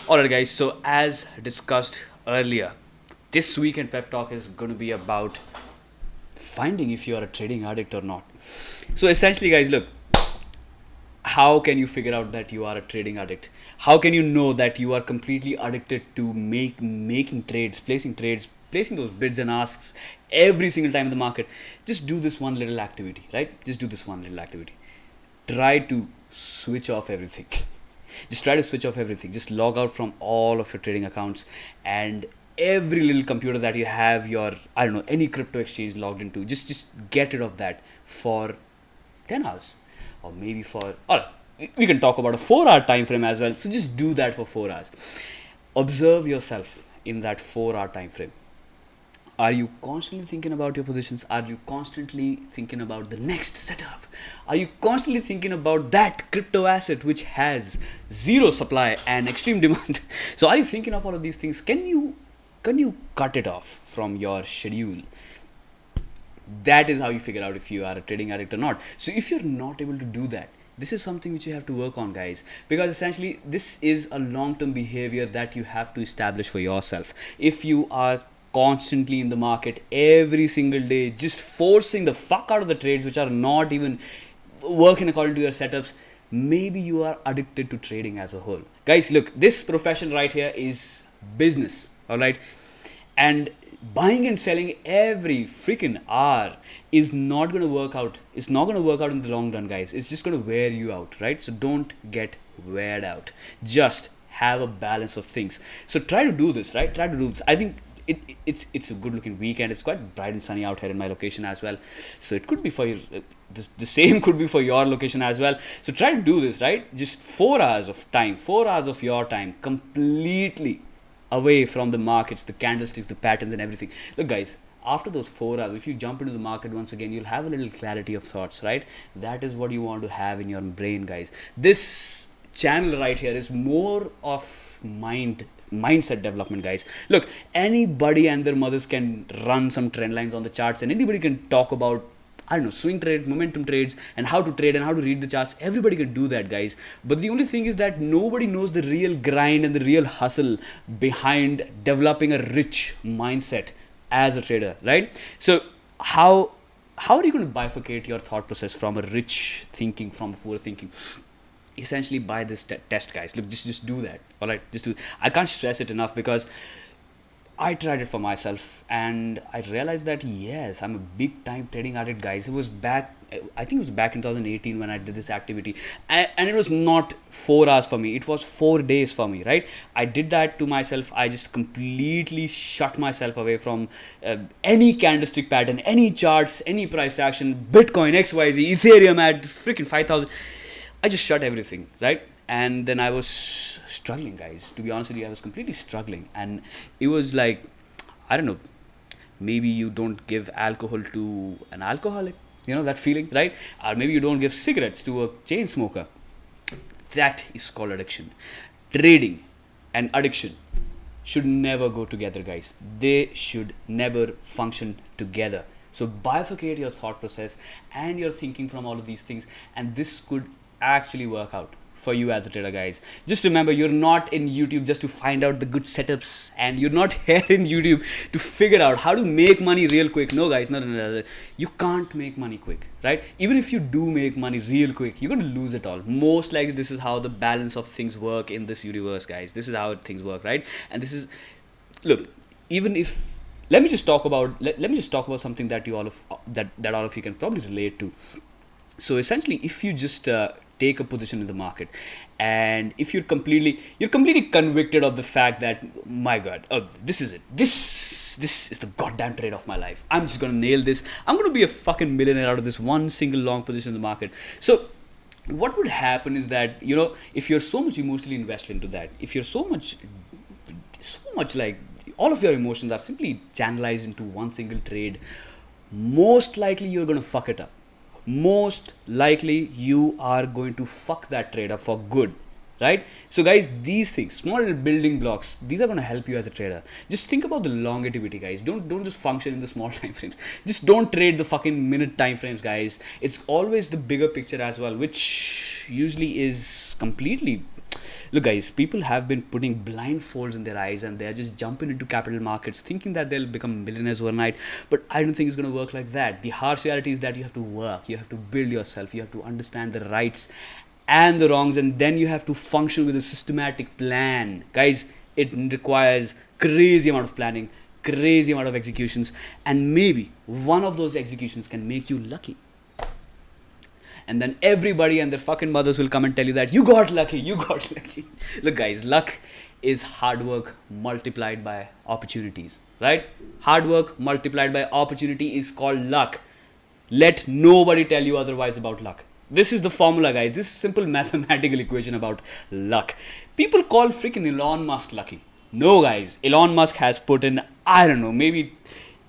Alright, guys, so as discussed earlier, this weekend pep talk is going to be about finding if you are a trading addict or not. So, essentially, guys, look, how can you figure out that you are a trading addict? How can you know that you are completely addicted to making trades, placing those bids and asks every single time in the market? Just do this one little activity, right? Just do this one little activity. Try to switch off everything. Just try to switch off everything. Just log out from all of your trading accounts and every little computer that you have your, I don't know, any crypto exchange logged into. Just get rid of that for 10 hours, or maybe for, or we can talk about a 4 hour time frame as well. So just do that for 4 hours. Observe yourself in that 4 hour time frame. Are you constantly thinking about your positions? Are you constantly thinking about the next setup? Are you constantly thinking about that crypto asset which has zero supply and extreme demand? So are you thinking of all of these things? Can you cut it off from your schedule? That is how you figure out if you are a trading addict or not. So if you're not able to do that, this is something which you have to work on, guys, because essentially this is a long-term behavior that you have to establish for yourself. If you are constantly in the market every single day, just forcing the fuck out of the trades which are not even working according to your setups, maybe you are addicted to trading as a whole. Guys, look, this profession right here is business, all right? And buying and selling every freaking hour is not going to work out. It's not going to work out in the long run, guys. It's just going to wear you out, right? So don't get weared out. Just have a balance of things. So try to do this, right? Try to do this. I think it's a good looking weekend. It's quite bright and sunny out here in my location as well. So it could be for your, the same could be for your location as well. So try to do this, right? Just 4 hours of time, 4 hours of your time completely away from the markets, the candlesticks, the patterns, and everything. Look, guys, after those 4 hours, if you jump into the market once again, you'll have a little clarity of thoughts, right? That is what you want to have in your brain, guys. This channel right here is more of mindset development, guys. Look, anybody and their mothers can run some trend lines on the charts, and anybody can talk about, I don't know, swing trades, momentum trades, and how to trade and how to read the charts. Everybody can do that, guys. But the only thing is that nobody knows the real grind and the real hustle behind developing a rich mindset as a trader, right? So how are you going to bifurcate your thought process from a rich thinking from a poor thinking? Essentially by this test, guys. Look, just do that. All right, just do. I can't stress it enough because I tried it for myself and I realized that yes, I'm a big time trading addict, guys. It was back, I think it was back in 2018 when I did this activity, and it was not 4 hours for me, it was 4 days for me, right? I did that to myself. I just completely shut myself away from any candlestick pattern, any charts, any price action, Bitcoin, XYZ, Ethereum at freaking 5,000. I just shut everything, right? And then I was struggling, guys. To be honest with you, I was completely struggling, and it was like, I don't know, maybe you don't give alcohol to an alcoholic, that feeling, right? Or maybe you don't give cigarettes to a chain smoker. That is called addiction. Trading and addiction should never go together, guys. They should never function together. So bifurcate your thought process and your thinking from all of these things, and this could actually work out for you as a trader, guys. Just remember, you're not in YouTube just to find out the good setups, and you're not here in YouTube to figure out how to make money real quick. No, guys, no. You can't make money quick, right? Even if you do make money real quick, you're going to lose it all. Most likely, this is how the balance of things work in this universe, guys. This is how things work, right? And this is, look, even if, let me just talk about something that you all of that all of you can probably relate to. So essentially, if you just take a position in the market, and if you're completely convicted of the fact that, my god, this is it, this is the goddamn trade of my life, I'm just gonna nail this, I'm gonna be a fucking millionaire out of this one single long position in the market. So what would happen is that, if you're so much emotionally invested into that, if you're so much like all of your emotions are simply channelized into one single trade, most likely you're gonna fuck it up. Most likely you are going to fuck that trade up for good, right? So guys, these things, small little building blocks, these are going to help you as a trader. Just think about the longevity, guys. Don't just function in the small time frames. Just don't trade the fucking minute time frames, guys. It's always the bigger picture as well, which usually is completely, Look, guys, people have been putting blindfolds in their eyes and they're just jumping into capital markets thinking that they'll become millionaires overnight. But I don't think it's going to work like that. The harsh reality is that you have to work, you have to build yourself, you have to understand the rights and the wrongs, and then you have to function with a systematic plan. Guys, it requires crazy amount of planning, crazy amount of executions, and maybe one of those executions can make you lucky. And then everybody and their fucking mothers will come and tell you that you got lucky, you got lucky. Look, guys, luck is hard work multiplied by opportunities, right? Hard work multiplied by opportunity is called luck. Let nobody tell you otherwise about luck. This is the formula, guys. This is simple mathematical equation about luck. People call freaking Elon Musk lucky. No, guys. Elon Musk has put in, I don't know, maybe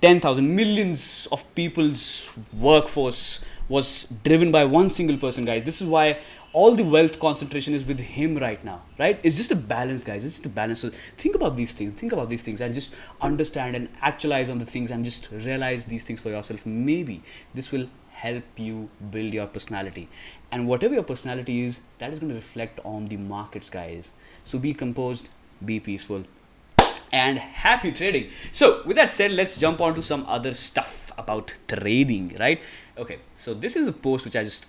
10,000 millions of people's workforce was driven by one single person, guys. This is why all the wealth concentration is with him right now, right? It's just a balance, guys. It's just a balance. So think about these things and just understand and actualize on the things and just realize these things for yourself. Maybe this will help you build your personality, and whatever your personality is, that is going to reflect on the markets, guys. So be composed, be peaceful, and happy trading. So with that said, let's jump on to some other stuff about trading, right? Okay, so this is a post which I was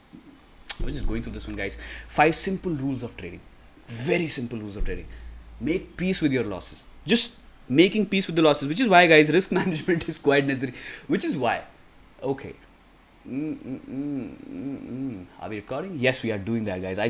just going through this one, guys. 5 simple rules of trading. Very simple rules of trading. Make peace with your losses. Just making peace with the losses, which is why, guys, risk management is quite necessary. Which is why, okay, are we recording? Yes, we are doing that, guys. I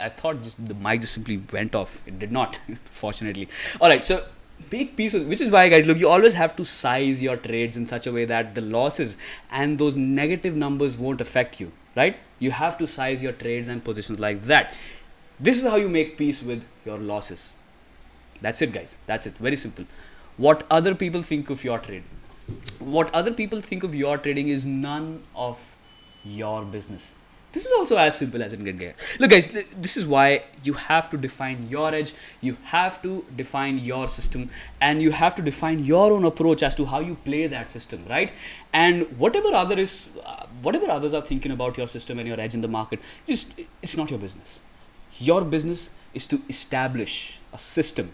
thought just the mic just simply went off. It did not, fortunately. All right, so make peace with, which is why, guys, look, you always have to size your trades in such a way that the losses and those negative numbers won't affect you, right? You have to size your trades and positions like that. This is how you make peace with your losses. That's it, guys. That's it. Very simple. What other people think of your trade, what other people think of your trading is none of your business. This is also as simple as it can get. Look, guys, this is why you have to define your edge, you have to define your system, and you have to define your own approach as to how you play that system, right? And whatever others are thinking about your system and your edge in the market, it's not your business. Your business is to establish a system,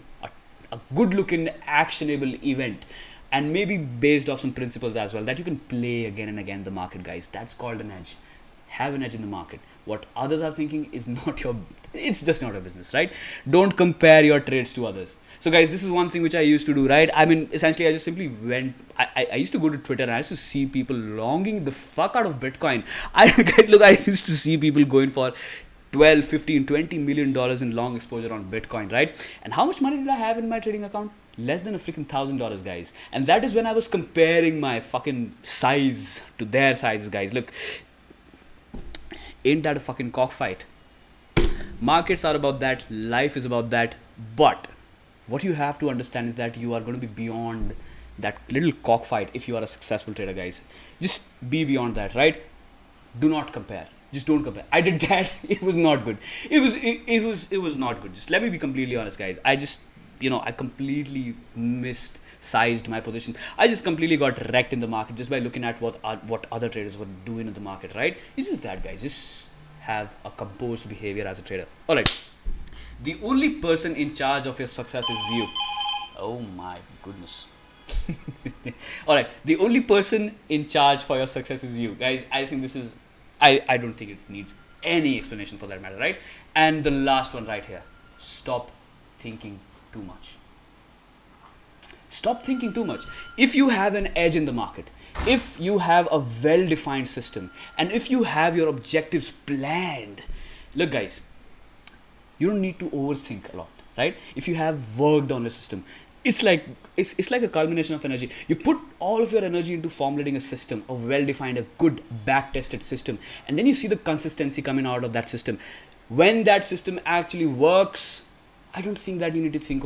a good looking actionable event, and maybe based off some principles as well that you can play again and again in the market, guys. That's called an edge. Have an edge in the market. What others are thinking is not your, it's just not a business, right? Don't compare your trades to others. So, guys, this is one thing which I used to do, right? I mean, essentially, I just simply went, I used to go to Twitter and I used to see people longing the fuck out of Bitcoin. Guys, look, I used to see people going for 12, 15, 20 million dollars in long exposure on Bitcoin, right? And how much money did I have in my trading account? Less than a freaking $1,000, guys. And that is when I was comparing my fucking size to their sizes, guys. Look, ain't that a fucking cockfight? Markets are about that, life is about that, but what you have to understand is that you are going to be beyond that little cockfight if you are a successful trader, guys. Just be beyond that, right? Do not compare. Just don't compare. I did that. It was not good. It was not good. Just let me be completely honest, guys. I completely sized my position. I just completely got wrecked in the market just by looking at what other traders were doing in the market, right? It's just that, guys. Just have a composed behavior as a trader. All right. The only person in charge of your success is you. Oh my goodness. All right. The only person in charge for your success is you, guys. I think this is, I don't think it needs any explanation for that matter, right? And the last one right here. Stop thinking too much. Stop thinking too much. If you have an edge in the market, if you have a well-defined system, and if you have your objectives planned, look, guys, you don't need to overthink a lot, right? If you have worked on a system, it's like a culmination of energy. You put all of your energy into formulating a system, a well-defined, a good back-tested system, and then you see the consistency coming out of that system. When that system actually works, I don't think that you need to think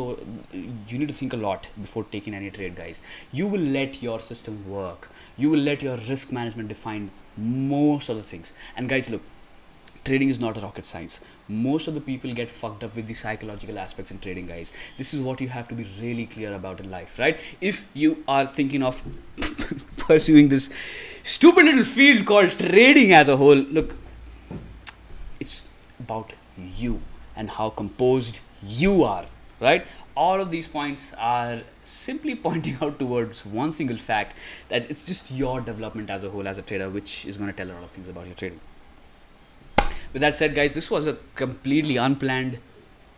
a lot before taking any trade, guys. You will let your system work. You will let your risk management define most of the things. And guys, look, trading is not a rocket science. Most of the people get fucked up with the psychological aspects in trading, guys. This is what you have to be really clear about in life, right? If you are thinking of pursuing this stupid little field called trading as a whole, look, it's about you. and how composed you are, right? All of these points are simply pointing out towards one single fact, that it's just your development as a whole as a trader, which is going to tell a lot of things about your trading. With that said, guys, this was a completely unplanned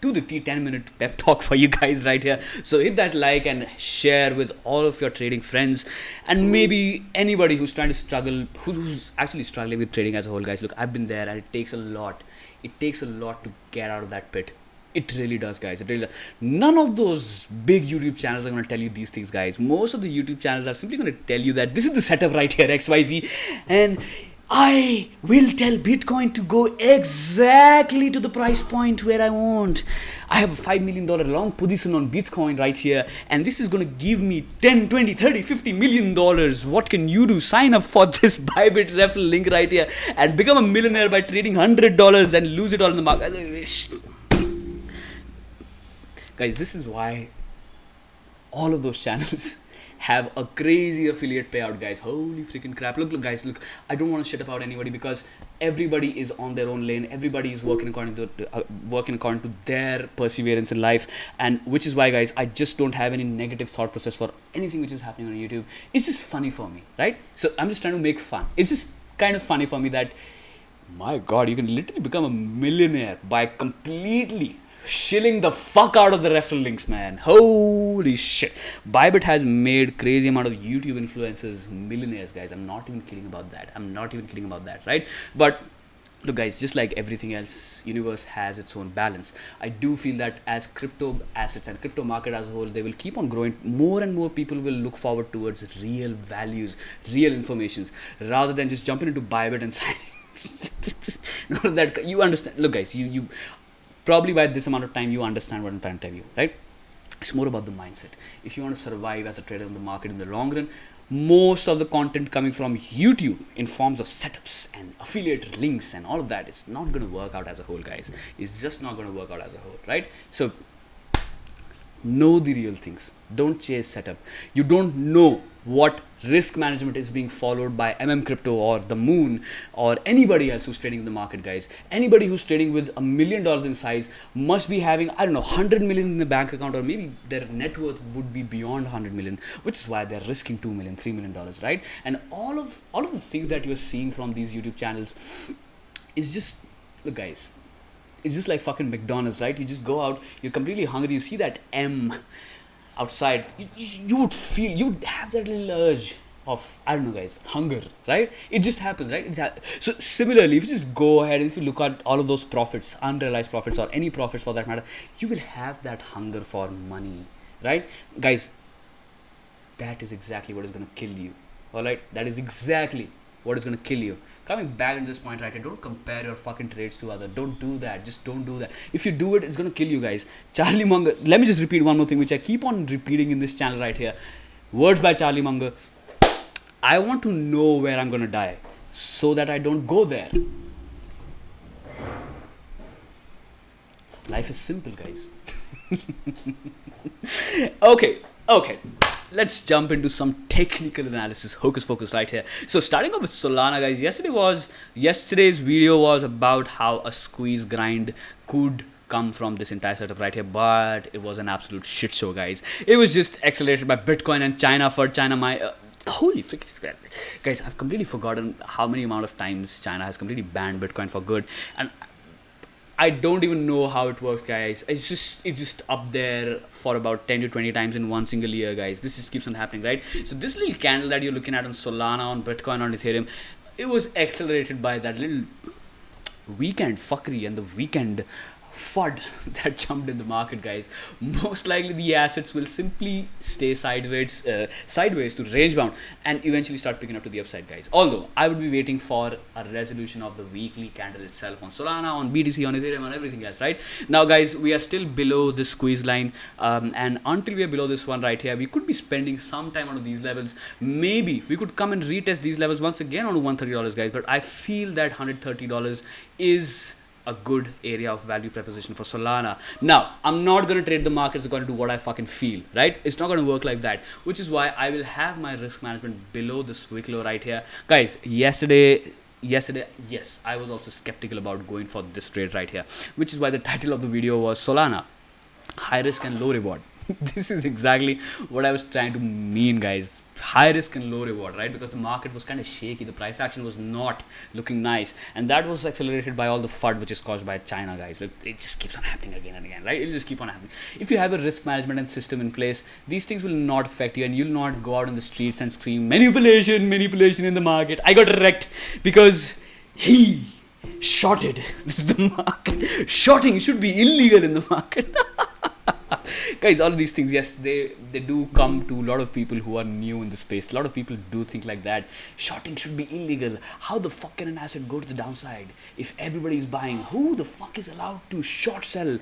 to the T 10-minute pep talk for you guys right here. So hit that like and share with all of your trading friends, and maybe anybody who's trying to struggle, who's actually struggling with trading as a whole, guys. Look, I've been there, and it takes a lot. It takes a lot to get out of that pit. It really does, guys. It really does. None of those big YouTube channels are going to tell you these things, guys. Most of the YouTube channels are simply going to tell you that this is the setup right here, XYZ, and I will tell Bitcoin to go exactly to the price point where I want. I have a $5 million long position on Bitcoin right here, and this is going to give me 10, 20, 30, 50 million dollars. What can you do? Sign up for this Bybit referral link right here and become a millionaire by trading $100 and lose it all in the market. Guys, this is why all of those channels have a crazy affiliate payout, guys. Holy freaking crap. Look, guys, look, I don't want to shit about anybody, because everybody is on their own lane. Everybody is working according to their perseverance in life, and which is why, guys, I just don't have any negative thought process for anything which is happening on YouTube. It's just funny for me, right? So I'm just trying to make fun. It's just kind of funny for me that, my God, you can literally become a millionaire by completely shilling the fuck out of the referral links, man. Holy shit. Bybit has made crazy amount of YouTube influencers millionaires, guys. I'm not even kidding about that. Right? But look, guys, just like everything else, universe has its own balance. I do feel that as crypto assets and crypto market as a whole, they will keep on growing. More and more people will look forward towards real values, real informations, rather than just jumping into Bybit and signing. None of that. You understand? Look, guys, you probably by this amount of time you understand what I'm trying to tell you, right? It's more about the mindset. If you want to survive as a trader in the market in the long run, most of the content coming from YouTube in forms of setups and affiliate links and all of that, it's not going to work out as a whole, guys. It's just not going to work out as a whole, right? So know the real things. Don't chase setup. You don't know what risk management is being followed by Crypto or the Moon or anybody else who's trading in the market, guys. Anybody who's trading with $1 million in size must be having, I don't know, 100 million in the bank account, or maybe their net worth would be beyond 100 million, which is why they're risking $2 million, $3 million, right? And all of the things that you're seeing from these YouTube channels is just, look, guys, it's just like fucking McDonald's, right? You just go out, you're completely hungry, you see that M outside, you would have that little urge of, I don't know, guys, hunger, right? It just happens, right? So similarly, if you just go ahead and if you look at all of those profits, unrealized profits or any profits for that matter, you will have that hunger for money, right? Guys, that is exactly what is going to kill you, all right? That is exactly what is going to kill you. Coming back to this point right here, don't compare your fucking trades to others. Don't do that. Just don't do that. If you do it, it's going to kill you, guys. Charlie Munger. Let me just repeat one more thing, which I keep on repeating in this channel right here. Words by Charlie Munger. I want to know where I'm going to die so that I don't go there. Life is simple, guys. Okay. Let's jump into some technical analysis, hocus pocus right here. So starting off with Solana, guys, yesterday's video was about how a squeeze grind could come from this entire setup right here, but it was an absolute shit show, guys. It was just accelerated by Bitcoin and China. Holy freaking crap, guys, I've completely forgotten how many amount of times China has completely banned Bitcoin for good, and I don't even know how it works, guys. It's just up there for about 10 to 20 times in one single year, guys. This just keeps on happening, right? So this little candle that you're looking at on Solana, on Bitcoin, on Ethereum, it was accelerated by that little weekend fuckery and the weekend FUD that jumped in the market, guys. Most likely the assets will simply stay sideways to range bound and eventually start picking up to the upside, guys. Although I would be waiting for a resolution of the weekly candle itself on Solana, on BTC, on Ethereum, on everything else, right? Now, guys, we are still below this squeeze line, and until we are below this one right here, we could be spending some time on these levels. Maybe we could come and retest these levels once again on $130, guys, but I feel that $130 is a good area of value proposition for Solana. Now, I'm not going to trade the markets according to what I fucking feel, right? It's not going to work like that, which is why I will have my risk management below this wick low right here. Guys, yesterday yesterday, yes, I was also skeptical about going for this trade right here, which is why the title of the video was Solana, high risk and low reward. This is exactly what I was trying to mean, guys. High risk and low reward, right? Because the market was kind of shaky, the price action was not looking nice, and that was accelerated by all the FUD which is caused by China, guys. Look, it just keeps on happening again and again, right? It'll just keep on happening. If you have a risk management and system in place, these things will not affect you, and you'll not go out in the streets and scream manipulation, manipulation in the market. I got wrecked because he shorted the market. Shorting should be illegal in the market. Guys, all of these things, yes, they do come to a lot of people who are new in the space. A lot of people do think like that. Shorting should be illegal. How the fuck can an asset go to the downside if everybody is buying? Who the fuck is allowed to short sell?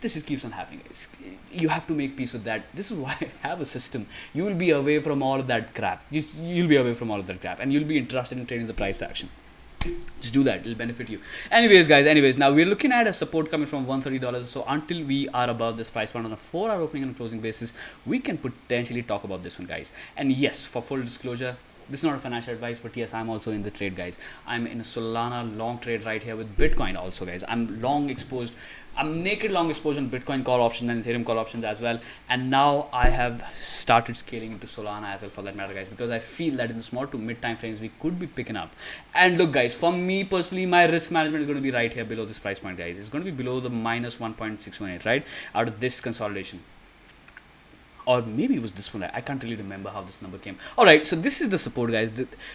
This just keeps on happening, guys. You have to make peace with that. This is why I have a system. You will be away from all of that crap. You'll be away from all of that crap, and you'll be interested in trading the price action. Just do that, it'll benefit you. Anyways, guys, now we're looking at a support coming from $130. So until we are above this price point on a 4-hour opening and closing basis, we can potentially talk about this one, guys. And yes, for full disclosure, this is not a financial advice, but yes, I'm also in the trade, guys. I'm in a Solana long trade right here with Bitcoin also, guys. I'm long exposed. I'm naked long exposed on Bitcoin call options and Ethereum call options as well. And now I have started scaling into Solana as well, for that matter, guys, because I feel that in the small to mid time frames we could be picking up. And look, guys, for me personally, my risk management is going to be right here below this price point, guys. It's going to be below the minus 1.618, right, out of this consolidation. Or maybe it was this one. I can't really remember how this number came. All right, so this is the support, guys.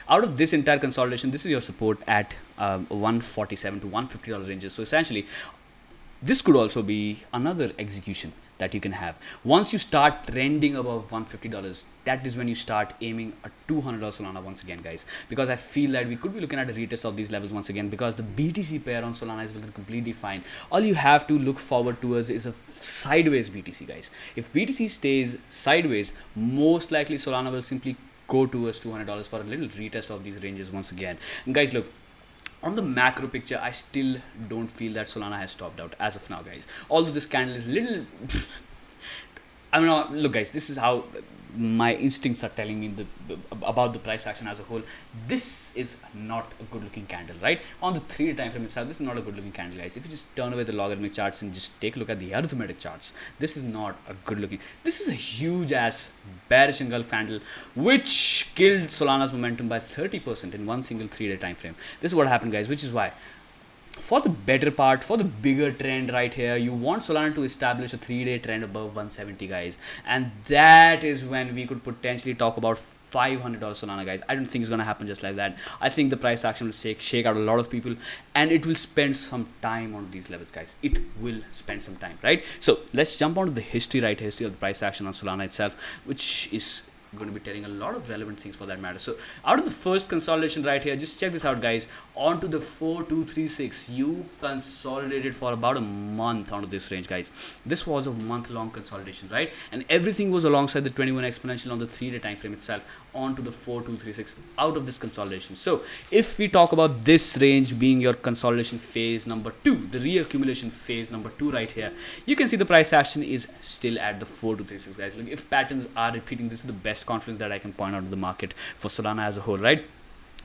Out of this entire consolidation, this is your support at $147 to $150 ranges. So essentially, this could also be another execution that you can have. Once you start trending above $150, that is when you start aiming a $200 Solana once again, guys. Because I feel that we could be looking at a retest of these levels once again, because the BTC pair on Solana is looking completely fine. All you have to look forward towards is a sideways BTC, guys. If BTC stays sideways, most likely Solana will simply go towards $200 for a little retest of these ranges once again. And guys, look, on the macro picture, I still don't feel that Solana has topped out as of now, guys. Although this candle is little I mean, look, guys, this is how my instincts are telling me about the price action as a whole. This is not a good looking candle, right? On the 3-day time frame itself, this is not a good looking candle, guys. If you just turn away the logarithmic charts and just take a look at the arithmetic charts, this is not a good looking. This is a huge ass bearish engulf candle which killed Solana's momentum by 30% in one single 3-day time frame. This is what happened, guys, which is why, for the better part, for the bigger trend right here, you want Solana to establish a 3-day trend above 170, guys. And that is when we could potentially talk about $500 Solana, guys. I don't think it's going to happen just like that. I think the price action will shake out a lot of people, and it will spend some time on these levels, guys. It will spend some time, right? So let's jump onto the history, right? History of the price action on Solana itself, which is going to be telling a lot of relevant things for that matter. So out of the first consolidation right here, just check this out, guys. Onto the 4236, you consolidated for about a month onto this range, guys. This was a month-long consolidation, right? And everything was alongside the 21 exponential on the 3-day time frame itself onto the 4236 out of this consolidation. So if we talk about this range being your consolidation phase number 2, the reaccumulation phase number 2 right here, you can see the price action is still at the 4236, guys. Look, if patterns are repeating, this is the best confidence that I can point out to the market for Solana as a whole, right?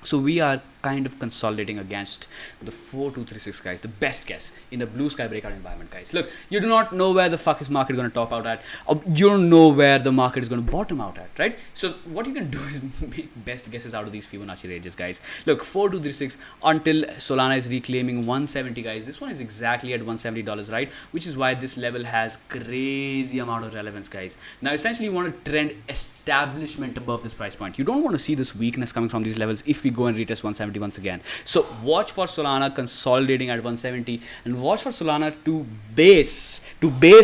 So we are kind of consolidating against the 4236, guys, the best guess in the blue sky breakout environment, guys. Look, you do not know where the fuck is market going to top out at, or you don't know where the market is going to bottom out at, right? So what you can do is make best guesses out of these Fibonacci ranges, guys. Look, 4236 until Solana is reclaiming 170, guys. This one is exactly at $170, right? Which is why this level has crazy amount of relevance, guys. Now essentially you want to trend establishment above this price point. You don't want to see this weakness coming from these levels if we go and retest 170 once again. So watch for Solana consolidating at 170, and watch for Solana to base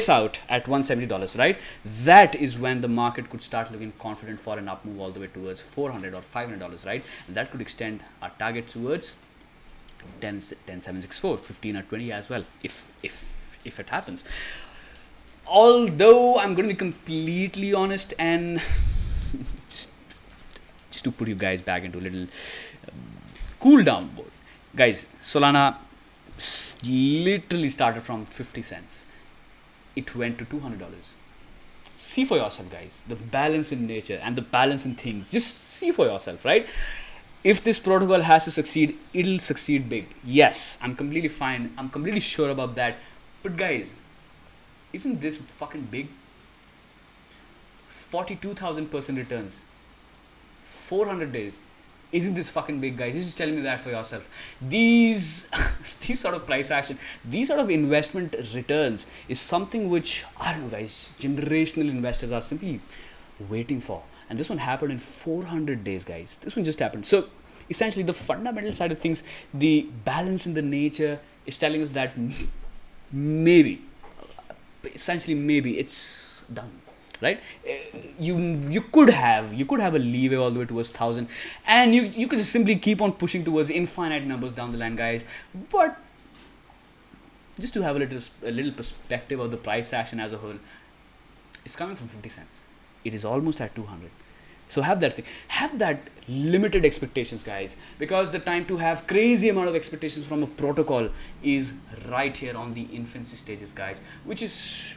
out at $170, right? That is when the market could start looking confident for an up move all the way towards $400 or $500, right? And that could extend our target towards 10,764, 15 or 20 as well, if it happens. Although I'm going to be completely honest and just to put you guys back into a little cool down mode, guys, Solana literally started from 50 cents. It went to $200. See for yourself, guys, the balance in nature and the balance in things. Just see for yourself, right? If this protocol has to succeed, it'll succeed big. Yes, I'm completely fine. I'm completely sure about that. But guys, isn't this fucking big? 42,000% returns. 400 days. Isn't this fucking big, guys? Just tell me that for yourself. These these sort of price action, these sort of investment returns is something which, I don't know, guys, generational investors are simply waiting for. And this one happened in 400 days, guys. This one just happened. So essentially the fundamental side of things, the balance in the nature is telling us that maybe, essentially maybe it's done, right? You could have a leeway all the way towards 1,000, and you could just simply keep on pushing towards infinite numbers down the line, guys. But just to have a little perspective of the price action as a whole, it's coming from 50 cents. It is almost at 200. So have that limited expectations, guys, because the time to have crazy amount of expectations from a protocol is right here on the infancy stages, guys, which is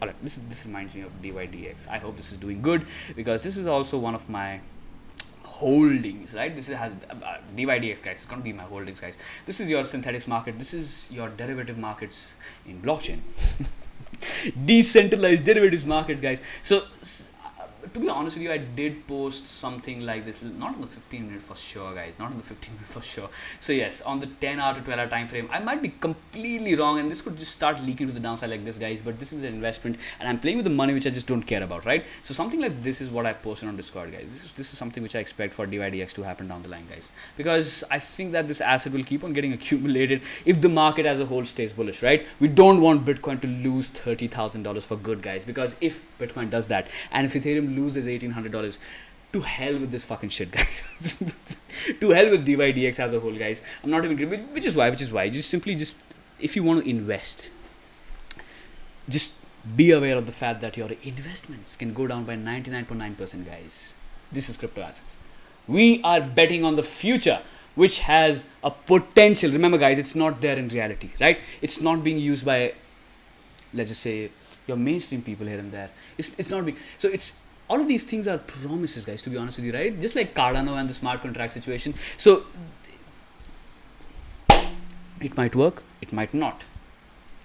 alright. This reminds me of DYDX. I hope this is doing good, because this is also one of my holdings, right? This has DYDX, guys. It's gonna be my holdings, guys. This is your synthetics market. This is your derivative markets in blockchain. Decentralized derivatives markets, guys. So to be honest with you, I did post something like this, not on the 15-minute for sure, guys, not on the 15-minute for sure. So yes, on the 10-hour to 12-hour time frame, I might be completely wrong, and this could just start leaking to the downside like this, guys. But this is an investment, and I'm playing with the money which I just don't care about, right? So something like this is what I posted on Discord, guys. This is something which I expect for DYDX to happen down the line, guys, because I think that this asset will keep on getting accumulated if the market as a whole stays bullish, right? We don't want Bitcoin to lose $30,000 for good, guys, because if Bitcoin does that, and if Ethereum loses $1,800, to hell with this fucking shit, guys. To hell with DYDX as a whole, guys. I'm not even, which is why just if you want to invest, just be aware of the fact that your investments can go down by 99.9%, guys. This is crypto assets. We are betting on the future, which has a potential. Remember, guys, it's not there in reality, right? It's not being used by, let's just say, your mainstream people here and there. It's not being, so it's, all of these things are promises, guys, to be honest with you, right? Just like Cardano and the smart contract situation. So it might work, it might not.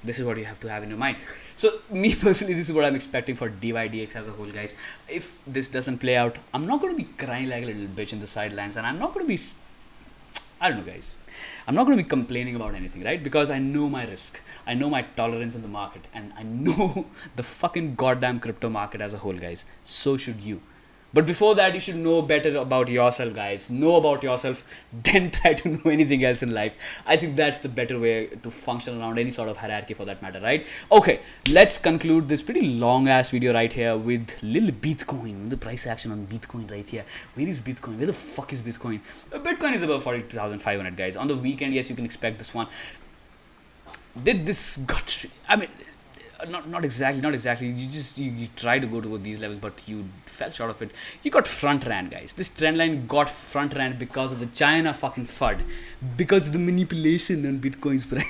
This is what you have to have in your mind. So me personally, this is what I'm expecting for DYDX as a whole, guys. If this doesn't play out, I'm not going to be crying like a little bitch in the sidelines, and I'm not going to be, I don't know, guys, I'm not going to be complaining about anything, right? Because I know my risk, I know my tolerance in the market, and I know the fucking goddamn crypto market as a whole, guys. So should you. But before that, you should know better about yourself, guys. Know about yourself, then try to know anything else in life. I think that's the better way to function around any sort of hierarchy, for that matter, right? Okay, let's conclude this pretty long ass video right here with little Bitcoin, the price action on Bitcoin right here. Where is Bitcoin? Where the fuck is Bitcoin? Bitcoin is about 42,500, guys. On the weekend, yes, you can expect this one. Did this got, I mean, not exactly. You try to go to these levels, but you fell short of it. You got front ran, guys. This trend line got front ran because of the China fucking FUD, because of the manipulation on Bitcoin's price.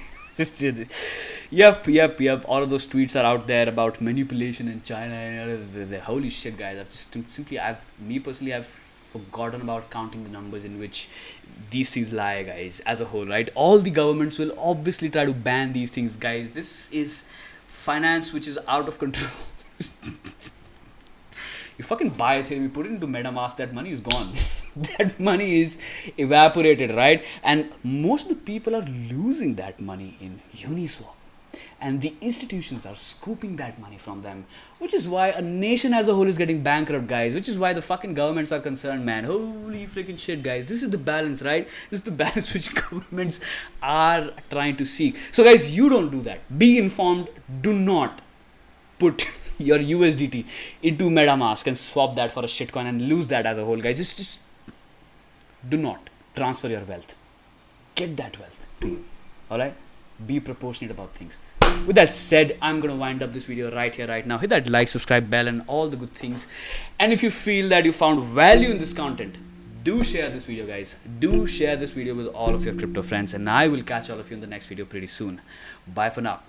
Yep. All of those tweets are out there about manipulation in China and holy shit, guys. Me personally, I've forgotten about counting the numbers in which these things lie, guys, as a whole, right? All the governments will obviously try to ban these things, guys. This is finance which is out of control. You fucking buy Ethereum, you put it into MetaMask, that money is gone. That money is evaporated, right? And most of the people are losing that money in Uniswap. And the institutions are scooping that money from them, which is why a nation as a whole is getting bankrupt, guys, which is why the fucking governments are concerned, man. Holy freaking shit, guys. This is the balance, right? This is the balance which governments are trying to seek. So, guys, you don't do that. Be informed. Do not put your USDT into MetaMask and swap that for a shitcoin and lose that as a whole, guys. Just do not transfer your wealth. Get that wealth to you. Alright? Be proportionate about things. With that said, I'm going to wind up this video right here, right now. Hit that like, subscribe bell and all the good things. And if you feel that you found value in this content, do share this video, guys. Do share this video with all of your crypto friends. And I will catch all of you in the next video pretty soon. Bye for now.